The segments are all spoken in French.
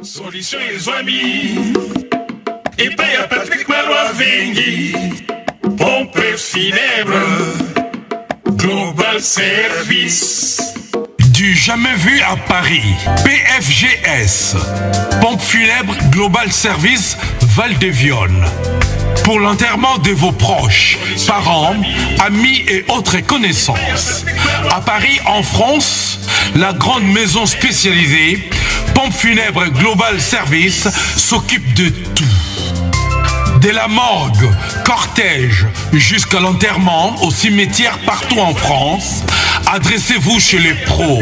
Solution et amis. Et paye à Patrick Malois Vengi. Pompe funèbre. Global Service. Du jamais vu à Paris. PFGS. Pompe funèbre Global Service Val-de-Vione. Pour l'enterrement de vos proches, parents, amis et autres connaissances. À Paris, en France, la grande maison spécialisée Pompe funèbre Global Service s'occupe de tout. De la morgue, cortège, jusqu'à l'enterrement au cimetière partout en France, adressez-vous chez les pros.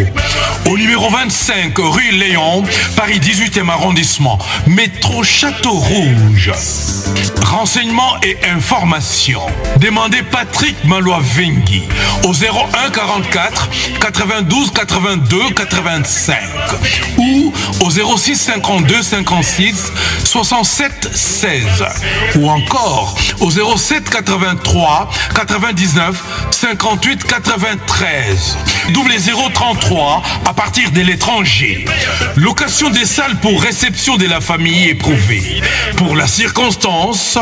Au numéro 25 rue Léon, Paris 18e arrondissement, métro Château Rouge. Renseignements et informations. Demandez Patrick Malois Vengi au 01 44 92 82 85 ou au 06 52 56 67 16 ou encore au 07 83 99 58 93 double 033 à partir de l'étranger. Location des salles pour réception de la famille éprouvée. Pour la circonstance,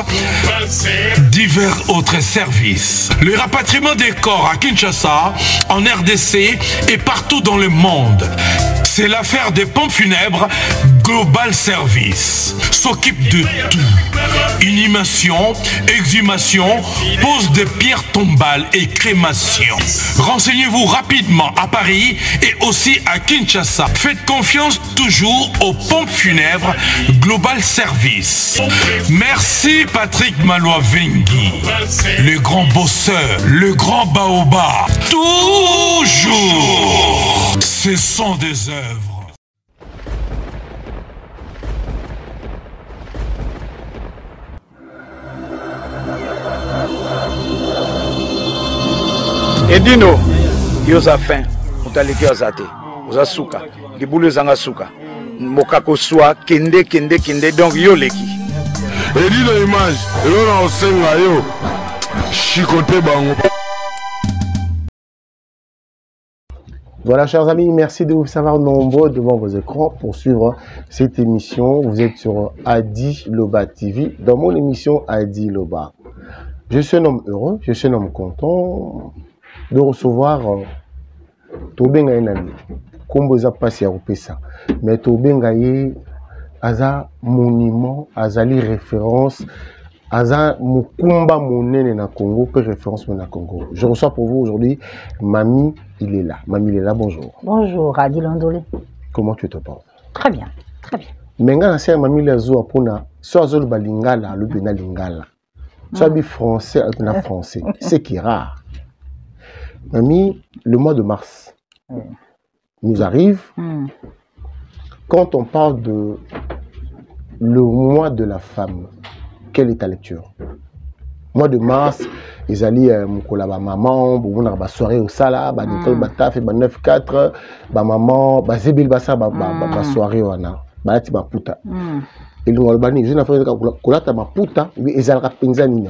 divers autres services. Le rapatriement des corps à Kinshasa, en RDC et partout dans le monde. C'est l'affaire des pompes funèbres Global Service. S'occupe de tout. Inhumation, exhumation, pose de pierres tombales et crémation. Renseignez-vous rapidement à Paris et aussi à Kinshasa. Faites confiance toujours aux pompes funèbres Global Service. Merci Patrick Malois Vengi, le grand bosseur, le grand baobab. Toujours, ce sont des œuvres. Edino, yoza fin, utaliki ozate, oza suka, libulu zanga suka, mokako soa, kende, donc yo leki. Edino image, yo na osenga yo, chikote bango. Voilà, chers amis, merci de vous savoir nombreux devant vos écrans pour suivre cette émission. Vous êtes sur Adi Loba TV, dans mon émission Adi Loba. Je suis un homme heureux, je suis un homme content de recevoir Tobenga Enami. Komboza Passi à Rupesa. Mais Tobenga Aza monument, Azali référence, Aza Mukumba Monene na Congo, peu référence na Congo. Je reçois pour vous aujourd'hui Mamie, il est là. Mamie, il est là, bonjour. Bonjour, Adi Landolé. Comment tu te portes? Très bien, très bien. Menga na sert Mamie Lazo Apona, soit Zol Balingala, le Bena Lingala. Soit bi français, na français. C'est qui est rare. Mamie, le mois de mars nous arrive. Quand on parle de le mois de la femme, quelle est ta lecture? Mois de mars, ils allaient à maman, on a soirée au Sala, Nicole Bataf, 9-4, maman, Zébil Bassa, soirée au Ana, Balati Baputa. Et le Albanie, je n'ai pas fait que Maputa, ils allaient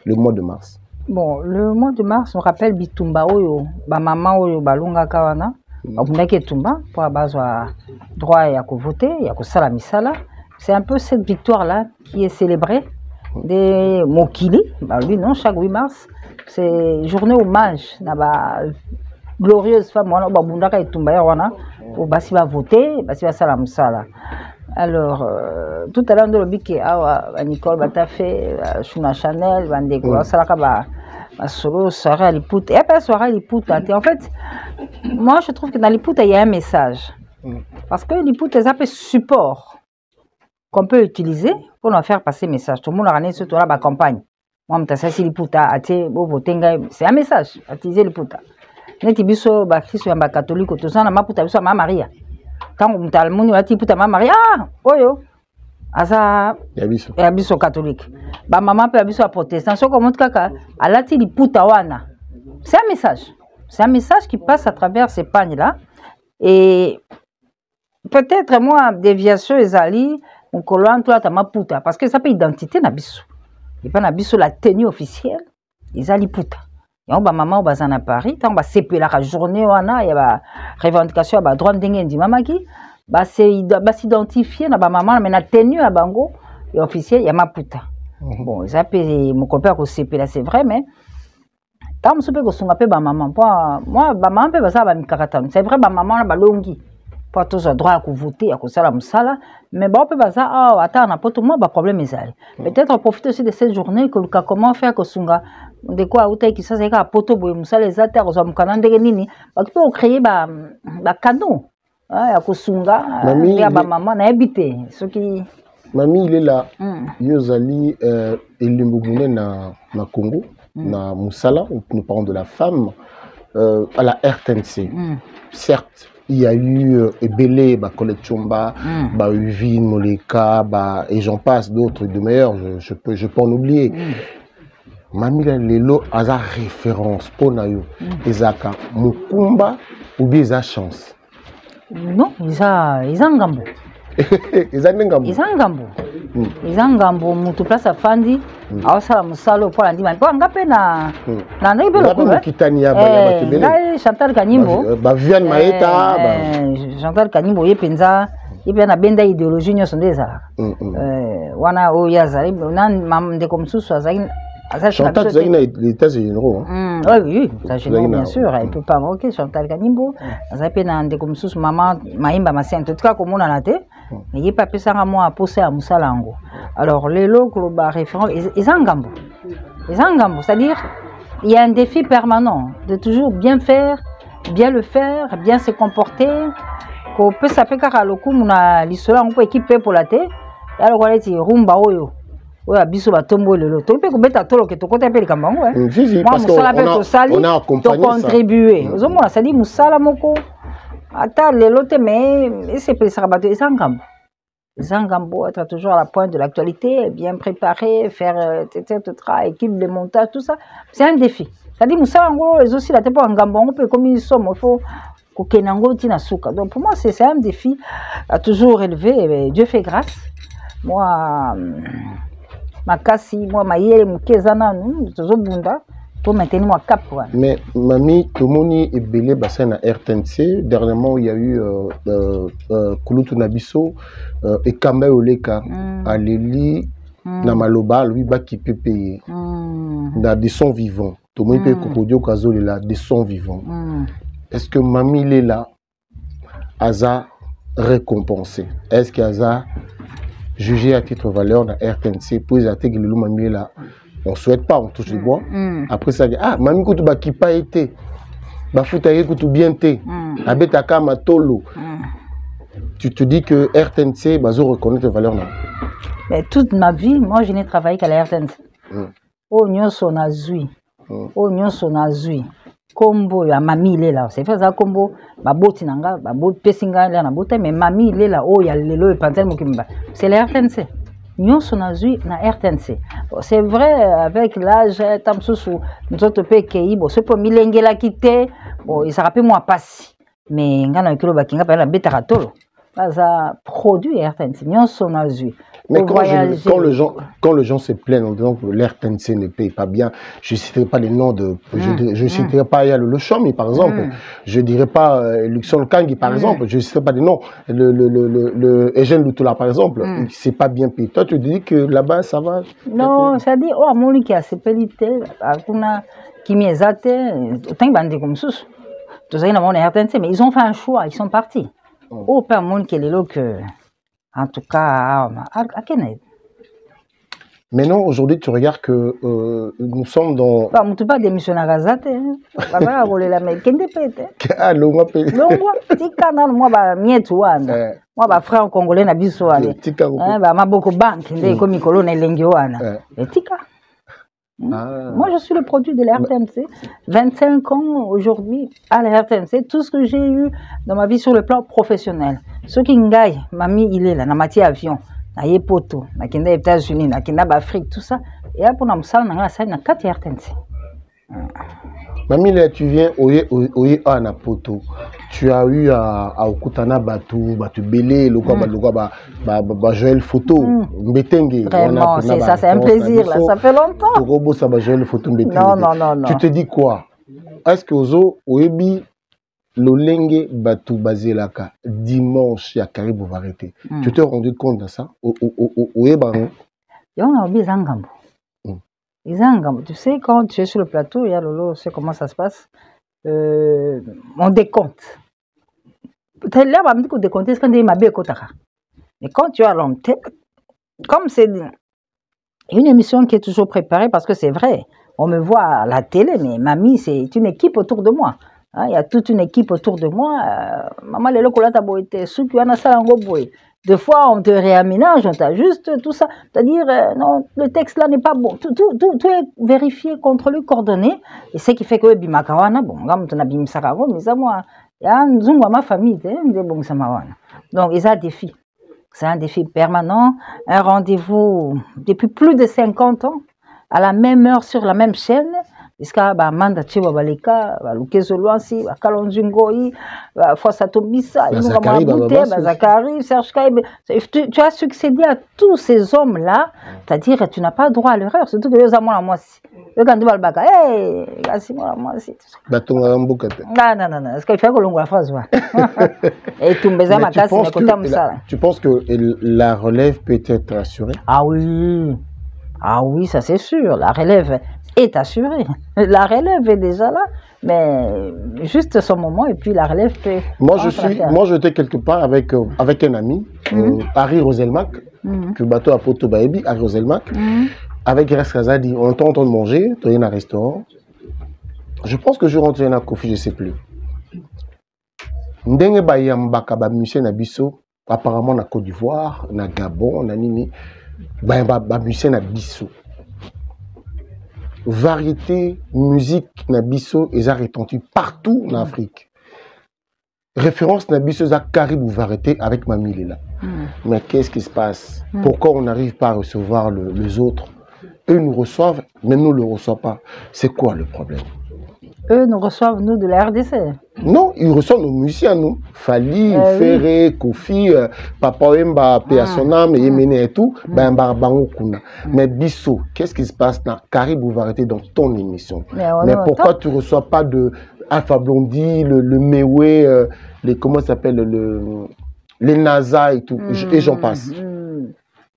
le mois de mars. Bon, le mois de mars, on rappelle Bitumba Oyo, maman Oyo, Balunga Kawana, on a Tumba pour avoir droit à voter, il y a Sala Misala. C'est un peu cette victoire-là qui est célébrée. Des Mokili, bah lui non, chaque 8 mars, c'est journée hommage, na glorieuse femme, on a Bundaka et Tumba wana, pour Bassi va voter, Bassi va salam sala. Alors, tout à l'heure, on a dit que Nicole Batafé, Shuna Chanel, Vandeko, Salaka, solo, soirée à l'Ipouta, et après soirée à l'Ipouta. En fait, moi je trouve que dans l'Ipouta, il y a un message. Parce que l'Ipouta, c'est un peu support qu'on peut utiliser pour nous faire passer message. Tout le monde a ramené surtout la campagne. Moi, je suis c'est un message, utiliser le puta. Neti biso ba Christ ya ba catholique to sana maputa biso ma Maria. Quand on t'a le monde ati puta ma Maria, oyo. Asa ya biso catholique. Ba maman pe biso protestant, so comme kaka alati li puta wana. C'est un message. C'est un message qui passe à travers ces pagnes là et peut-être moi déviation ezali on colonne toi ta maputa parce que ça peut identité na biso. Et pas na biso la tenue officielle, ezali puta. Ya ba maman bazana Paris, tant ba sepela la journée wana ya ba revendication ba droit ndenge ndi mamaki s'identifier na ba maman mais na tenue à bango et officiel ya maputa. Bon, ça peut mon copain ko sepela c'est vrai mais tant se peut ko sunga pe ba maman moi ba maman pe ba ça ba mikakata. C'est vrai ba maman na ba longi. Pas tous droit à voter à cause de la musala mais bon peut pas ça attends na poto moi ba problème ezali. Peut-être profiter aussi de cette journée que comment faire ko sunga de quoi outai qui ça c'est ka poto boye musala ezata ko zo mukana ndenge nini ba peut créer ba cadeau. Ah, kusunga ya ba maman na habité ce qui Mami il est là yozali elimbugune na Congo na musala nous parlons de la femme à la RTNC. Certes il y a eu Ebele ba Colette Chomba ba Uvine Moleka ba et j'en passe d'autres de meilleurs je peux en oublier. Mami lelo aza référence pour nayo ezaka mukumba ou bien za chance. Non, ils ont ngambo. Ils ont ngambo. Ils ont ngambo. Ils ont ngambo. Mutu place afandi. Awasala musalo pour andi man. Kwa ngape na ndai belo ko. Ngape kitania ba ya batebele. Ngai Chantal Kanimbo. Ba Viviane Maeta ba. Chantal Kanimbo yepenza. Yepe na benda idéologie nyoso ndeza. Wana o yazali nan mam de comme sous azali. Chantal Zagui na l'état généraux. Oui, ça généraux bien sûr, elle peut pas manquer Chantal Kanimbo. Ça peut na ndeko mususu maman Maimba Masente. En tout cas comme on a été, mais il pas pesanga moi à poser à musalango. Alors les locaux ba référents ils engambo. Ils engambo, c'est-à-dire il y a un défi permanent de toujours bien faire, bien le faire, bien se comporter. Ko peut ça fait car loku muna lisola on peut équiper pour la thé. Alors on dit rumba oyo. Oui, abiso batombo lelo. To pe ko beta tolo ke to kota pe likambango parce qu'on a accompagné ça. Contribuer. Ozomona ça dit musala moko. Ata lelo te mais c'est pas ça bato ezangambo. Zangambo être toujours à la pointe de l'actualité, bien préparé, faire équipe de montage tout ça. C'est un défi. Ça dit musala ngo les aussi la te pour ngambo on peut comme ils sont il faut ko kenango tina suka. Donc pour moi c'est un défi à toujours relever. Dieu fait grâce. Moi makasi moi mayele mukezana nous tozobunda pour maintenir moi cap. Mais mami tomoni ebele bassin na RTNC dernièrement il y a eu Kulutu Nabiso et Kamba Oleka aleli na maloba lui ba qui peut payer na des sons vivants tomoni pe kokodio kazoli là des sons vivants. Est-ce que mami il est là aza récompensé? Est-ce qu'il aza jugé à titre valeur dans RTNC pour les attaques le mamie là on souhaite pas on touche les bois après ça ah mamie kutu ba qui pas été ba foutaye kutu bien té abeta kama tolo tu te dis que RTNC bazo reconnaître valeur là mais toute ma vie moi je n'ai travaillé qu'à la RTNC oh nyonso na zui oh nyonso na zui combo ya mami il est là c'est fait ça combo baboti nanga baboti pesinga là na bota mais mami il est là oh ya lelo e pantel mokimba c'est la RTNC nyonso na zui na RTNC c'est vrai avec l'âge tamsusu nzoto pe kei bo c'est pour milengela kité bon il s'appelle moi passi mais ngana kilo bakinga pa na beta tolo ça produit RTNC nyonso na zui. Mais quand les gens se plaignent en disant que l'RTNC ne paye pas bien, je ne citerai pas les noms de... Je ne citerai pas le Chomi, par exemple. Je ne dirai pas Luxon Kangi, par exemple. Je ne citerai pas des noms. Le Eugène Lutoula, par exemple. C'est pas bien payé. Toi, tu dis que là-bas, ça va... Non, ça dit, oh, mon qui a ses pellités, qui m'y exate, autant que comme ça. Tout ça, ils ont RTNC, mais ils ont fait un choix, ils sont partis. Oh, pas mon qui est là que... En tout cas, à Kennedy. Maintenant, aujourd'hui, tu regardes que nous sommes dans... Bah, tu pas démissionner à Gazate. Bah, rouler la main. Qu'est-ce que tu fais? Ah, le mois payé. Le mois, tu canal, moi, bah, mietouane. Moi, bah, frère congolais, na bisouane. Bah, ma beaucoup banque, comme Mikolo, na lengiouane. Et tika. Moi, je suis le produit de la RTNC. 25 ans aujourd'hui à la RTNC. Tout ce que j'ai eu dans ma vie sur le plan professionnel. Ce qui ngaï, mamie, il est là, dans ma avion, na yepoto, na kenda États-Unis, na kenda Afrique, tout ça. Et là, pour nous, na salle na 4 RTNC. Mamie, là, tu viens oye à Napoto. Tu as eu à Okutana Batu Belé, le quoi, Joël Photo, Mbetenge. Vraiment, c'est ça, c'est un plaisir, là, ça fait longtemps. Togobo, ça va Joël Photo Mbetenge. Non. Tu te dis quoi? Est-ce que Ozo, Oebi, Lolenge Batou Bazelaka, dimanche, il y a Caribou Varieté. Tu t'es rendu compte de ça? Où est Baron? Tu sais, quand tu es sur le plateau, il y a Lolo, tu sais comment ça se passe. On décompte. Là, on va me dire qu'on décompte, c'est quand il m'a bien écouté. Mais quand tu as l'antenne, comme c'est une émission qui est toujours préparée, parce que c'est vrai, on me voit à la télé, mais mamie, c'est une équipe autour de moi. Il y a toute une équipe autour de moi. Maman, les locaux là, t'as beau être sous qui a ça en gros. Deux fois, on te réaménage, on t'ajuste, tout ça. C'est-à-dire, non, le texte là n'est pas bon. Tout est vérifié, contrôlé, coordonné. Et ce qui fait que Bimakawana, bon, comme tu as Bimsakavo, mais ça, moi, il y a un zoom à ma famille, bon, ça m'a. Donc, il y a un défi. C'est un défi permanent, un rendez-vous depuis plus de 50 ans, à la même heure, sur la même chaîne. Jusqu'à Manda Chiba Baleka, Lukezo Luansi, Kalonjungoi, Fossato Bissa, Zakari, Serge Kaib. Tu as succédé à tous ces hommes-là, c'est-à-dire que tu n'as pas droit à l'erreur, surtout que les hommes à moi aussi. Le Gandhi Balbaka, hey, Gassimo, moi aussi. Non, est-ce qu'il fait que l'on la phrase? Et tu me ma casse, tu penses que la relève peut être assurée? Ah oui, ça c'est sûr, la relève est assurée. La relève est déjà là, mais juste son moment, et puis la relève peut... Moi, j'étais quelque part avec un ami, Harry Roselmack, que bateau à Poto Baebi, Harry Roselmack, avec Grace Kazadi, on est en train de manger, dans un restaurant. Je pense que je rentre dans un coffee, je ne sais plus. Ndenge Bayambaka, musicien Nabiso, apparemment na Côte d'Ivoire, na Gabon, na Nini, musicien Nabiso. Variété, musique, Nabiso, et ça retentit partout en Afrique. Référence Nabiso, ça Caribou Variété avec Mamie Lela. Mais qu'est-ce qui se passe? Pourquoi on n'arrive pas à recevoir les autres? Eux nous reçoivent, mais nous ne le reçoivent pas. C'est quoi le problème? Eux nous reçoivent, nous, de la RDC. Non, ils reçoivent nos musiciens, nous. Fali, Ferré, Kofi, Papa Wemba, Péasonam, Yéméne et tout, Mais Bissot, qu'est-ce qui se passe dans Caribou Variété dans ton émission? Mais pourquoi tu ne reçois pas de Alpha Blondie, le Mewé, comment ça s'appelle, les NASA et tout, et j'en passe.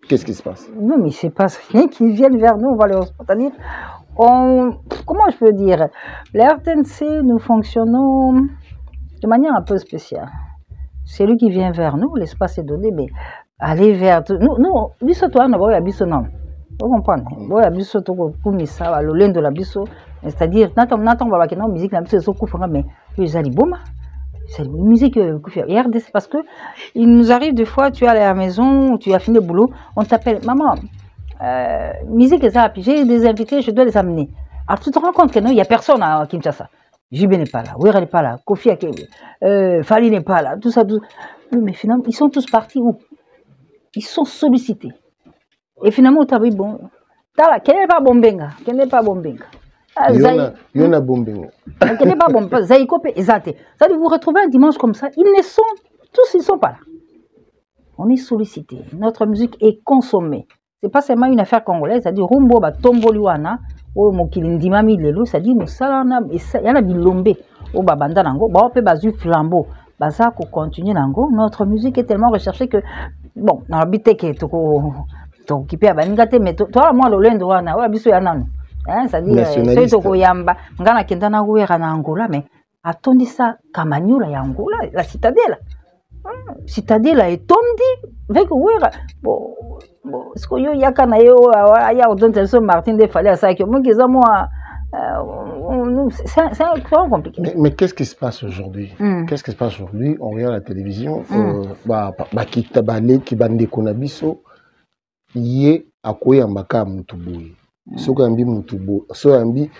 Qu'est-ce qui se passe? Non, mais il ne se passe rien qu'ils viennent vers nous, on va les c'est-à-dire, comment je peux dire? Les RTNC, nous fonctionnons de manière un peu spéciale. C'est lui qui vient vers nous, l'espace est donné, mais aller vers nous, biso toi, on a biso non. Vous comprenez? On a biso tout comme ça, le lien de la biso, c'est-à-dire, n'attends pas que non musique, la biso est mais ils allaient bon. C'est une musique RDC parce que il nous arrive des fois, tu es à la maison, tu as fini le boulot, on t'appelle, maman, musique et ça, puis j'ai des invités, je dois les amener. Alors tu te rends compte que non, il n'y a personne à Kinshasa. JB n'est pas là, Ouera n'est pas là, Kofi Fali n'est pas là, tout ça, tout. Mais finalement, ils sont tous partis où? Ils sont sollicités. Et finalement, tu as vu, bon, quel n'est pas Bombenga? Quel n'est pas Bombenga? Il y en a Bombenga. Quel n'est pas Bombenga? Zaïko et Zate. Ça dit, vous retrouvez un dimanche comme ça, ils ne sont pas là. On est sollicités. Notre musique est consommée. C'est pas seulement une affaire congolaise, ça dit Rumbo ba Tomboliwana, o mokilindi mami lelo, ça dit nous salana et ça y a la bilombe o babanda nango, ba pe bazu flambeau, baza ko continuer nango, notre musique est tellement recherchée que bon, na habité que to kipe abaningate mais toi moi le lendo wana, o biso ya nanu. Hein, ça dit c'est to ko yamba, ngana kenda na guera na Angola mais atondi ça Kamanyola ya Angola, la citadelle. Citadelle est tombée avec Ouera. Bon, ce que yo yaka na yo ya odontelso Martin de Fallait à ça que moi qu'ils moi c'est compliqué. Mais qu'est-ce qui se passe aujourd'hui? Qu'est-ce qui se passe aujourd'hui? On regarde la télévision, kita balé ki bande konabiso yé akoya mbaka mutuboyi. Soko yambi mutubo, so yambi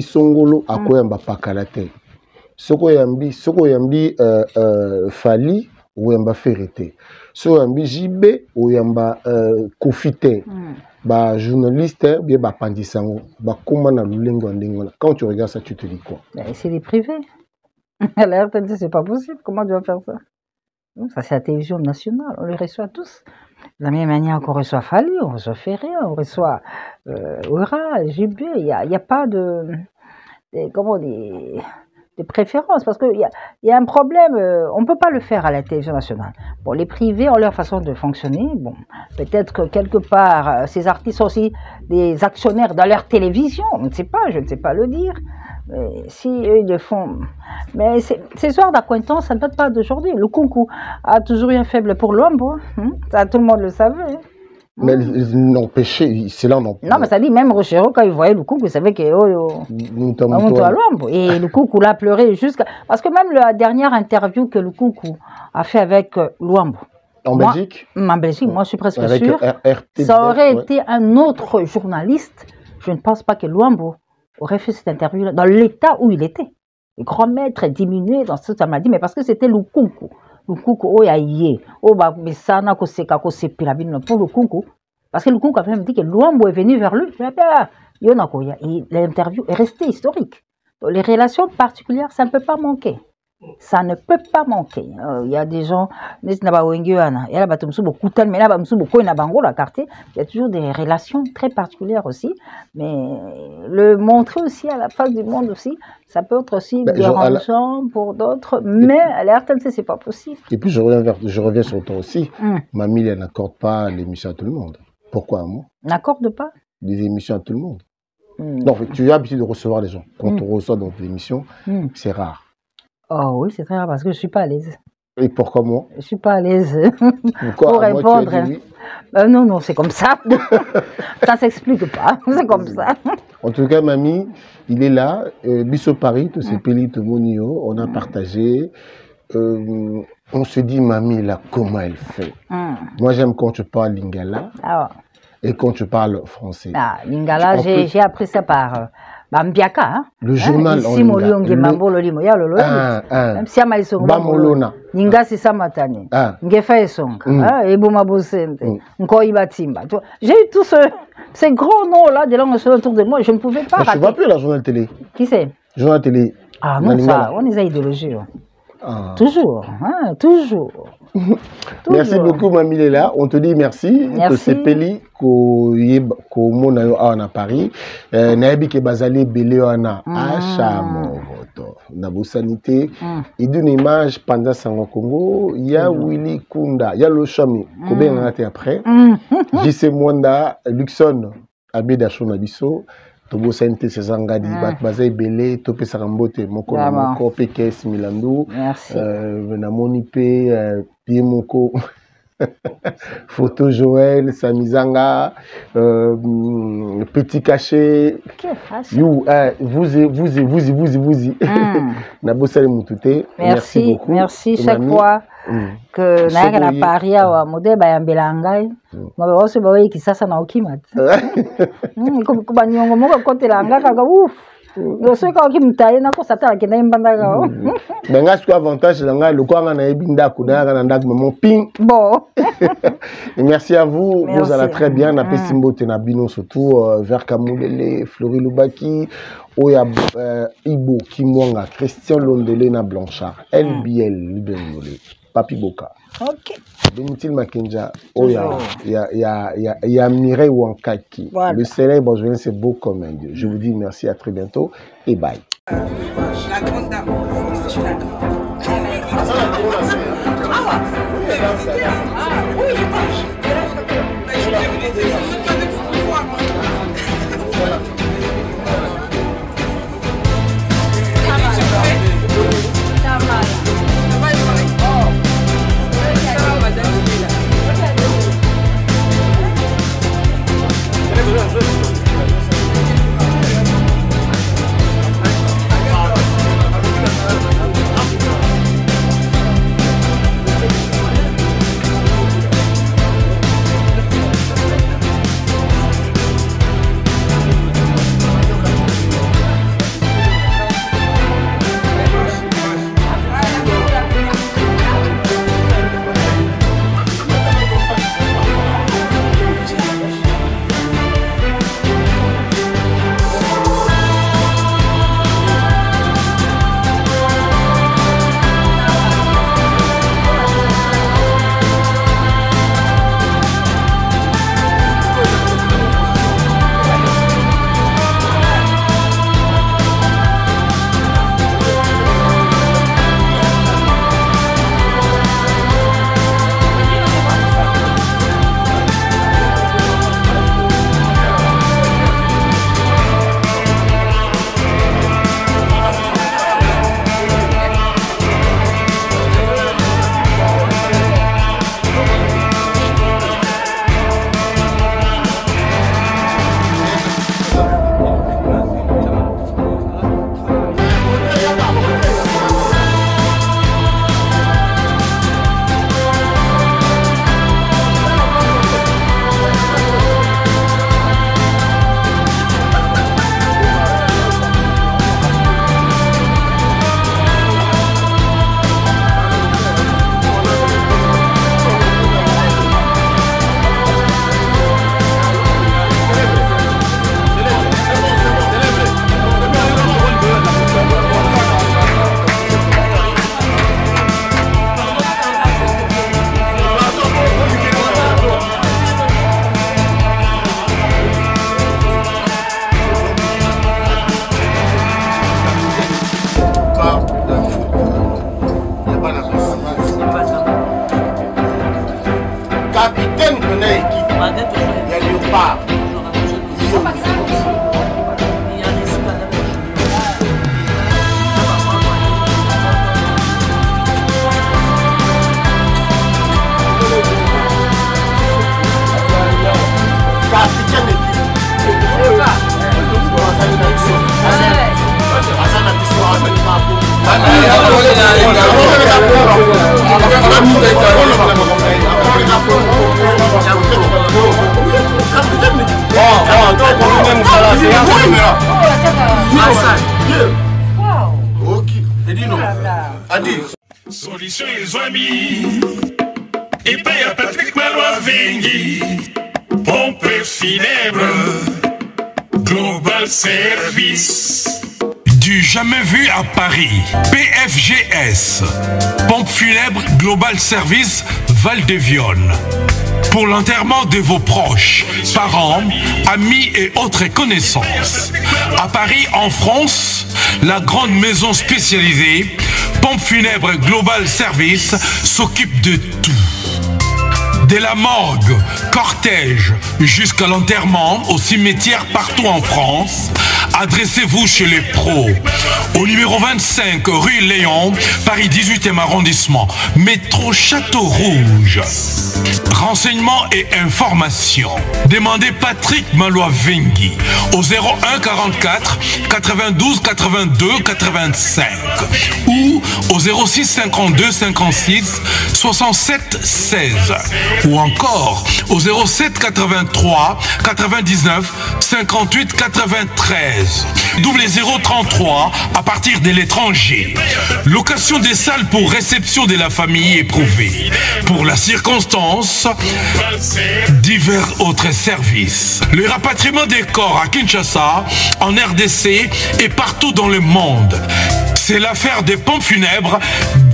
songolo akoya mbapakalate. Soko yambi Fali ou yamba Ferrete. So yambi JB ou yamba Kofite. Ba journaliste bien ba pandisango ba koma na lulengo ndengona. Quand tu regardes ça, tu te dis quoi? C'est des privés. La RTNC, c'est pas possible. Comment tu vas faire ça? Ça c'est la télévision nationale. On les reçoit tous. De la même manière qu'on reçoit Fali, on reçoit Ferré, on reçoit Ouera, JB. Il y a pas de comment dire. de préférence, parce qu'il y a un problème, on ne peut pas le faire à la télévision nationale. Bon, les privés ont leur façon de fonctionner. Bon, peut-être que quelque part, ces artistes sont aussi des actionnaires dans leur télévision. On ne sait pas, je ne sais pas le dire. Mais si eux, ils le font. Mais ces soirs d'acquaintance, ça ne date pas d'aujourd'hui. Le Kunku a toujours eu un faible pour Luambo. Ça, tout le monde le savait. Mais n'empêchait, c'est là non. Non, mais ça dit, même Rochero, quand il voyait le Kunku, il savait que et le Kunku l'a pleuré jusqu'à. Parce que même la dernière interview que le Kunku a fait avec Luambo. En Belgique? En Belgique, moi je suis presque sûre. Ça aurait été un autre journaliste. Je ne pense pas que Luambo aurait fait cette interview dans l'état où il était. Le grand maître est diminué dans ce que ça m'a dit, mais parce que c'était le Kunku. Le Kunku, oh yaye, oh bah, mais ça n'a que c'est pour le Kunku. Parce que le Kunku a même dit que Luambo est venu vers lui. Et l'interview est restée historique. Donc, les relations particulières, ça ne peut pas manquer. Ça ne peut pas manquer. Il y a des gens, il y a toujours des relations très particulières aussi. Mais le montrer aussi à la face du monde aussi, ça peut être aussi dérangeant pour d'autres. Mais à la RTNC, c'est pas possible. Et puis je reviens sur toi aussi. Mamie, elle n'accorde pas l'émission à tout le monde. Pourquoi moi? N'accorde pas des émissions à tout le monde. Non, en fait, tu as l'habitude de recevoir les gens. Quand on reçoit dans tes émissions, c'est rare. Oh oui, c'est très rare parce que je ne suis pas à l'aise. Et pourquoi moi? Je ne suis pas à l'aise Pourquoi pour répondre. Oui. Non, c'est comme ça. Ça ne s'explique pas. C'est comme ça. En tout cas, mamie, il est là. Bisso Paris, tout ces pélis, tout monio, on a partagé. On se dit, mamie, là, comment elle fait? Moi, j'aime quand tu parles lingala et quand tu parles français. Ah, lingala, j'ai appris ça par... Mbiaka, hein? Le journal en Bamolona. Ninga si samatani. Ngefa esonga. Ebuma bosente. Nkoi batimba. J'ai eu tous ces gros noms-là de langue autour de moi. Je ne pouvais pas. Mais tu ne vois plus la journal télé. Qui c'est? Journal télé. Ah non, ça, on est à idéologie. Toujours, hein, toujours. Merci beaucoup, Mamie Léla. On te dit merci. Merci. C'est Peli ko mona yo à Paris. Naibi ke bazali belé ana acha movoto. Na sanité. Il d'une image pendant Sango Congo. Il y a Willy Kunda, il y a le Chami. Combien on a été après? JC Mwanda, Luxon, Abeda Chonabiso. Tobo Sente Sezangadi, Bazai Belé, Topé Sarambote, Moko Moko, Pekes Milandou, Venamoni Pe, Piemoko, Photo Joël, Samizanga, Petit Caché, you, vous, Nabosale Moutouté. Merci beaucoup. Merci chaque fois que na paria wa mode bayambelangai mabe wose bawe kisasa na okimat kuba nyongo moko kotela ngaka ka ouf yoso ka okimtaye na ko satala kenda imbanda ka benga siko avantage langa lokwanga na ebinda kudanga na ndak mon ping bon. Et merci à vous. Merci. Vous allez très bien na pesimbo tena bino surtout vers Kamulele Flori Lubaki Oya Ibo Kimwanga Christian Londele na Blanchard LBL Libengole Papi Boka. Ok. Benitil Makenja, Oya, il y a Mireille Wankaki. Voilà. Le célèbre journaliste, c'est beau comme un dieu. Je vous dis merci, à très bientôt et bye. La grande dame. Capitaine de l'équipe. Il y a Léopard. Capitaine d'équipe. Solution et amis. Et paye à Patrick Malois Vengi. Pompe funèbre. Global Service. Du jamais vu à Paris, PFGS, Pompe funèbre Global Service Val-de-Vion. Pour l'enterrement de vos proches, parents, amis et autres connaissances. À Paris, en France, la grande maison spécialisée, Pompe funèbre Global Service, s'occupe de tout. De la morgue, cortège, jusqu'à l'enterrement au cimetière partout en France, adressez-vous chez les pros. Au numéro 25 rue Léon, Paris 18e arrondissement, métro Château Rouge. Renseignements et informations. Demandez Patrick Malois Vengi au 01 44 92 82 85 ou au 06 52 56 67 16 ou encore au 07 83 99 58 93 0033 à partir de l'étranger. Location des salles pour réception de la famille éprouvée. Pour la circonstance, divers autres services. Le rapatriement des corps à Kinshasa, en RDC et partout dans le monde. C'est l'affaire des pompes funèbres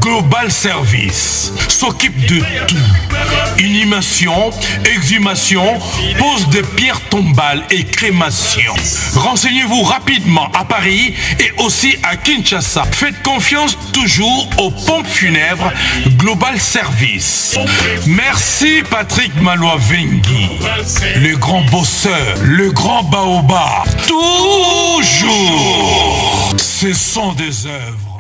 Global Service. S'occupe de tout. Inhumation, exhumation, pose de pierres tombales et crémation. Renseignez-vous rapidement à Paris et aussi à Kinshasa. Faites confiance toujours aux pompes funèbres Global Service. Merci Patrick Malois Vengi, le grand bosseur, le grand baobab. Toujours, ce sont des œuvres.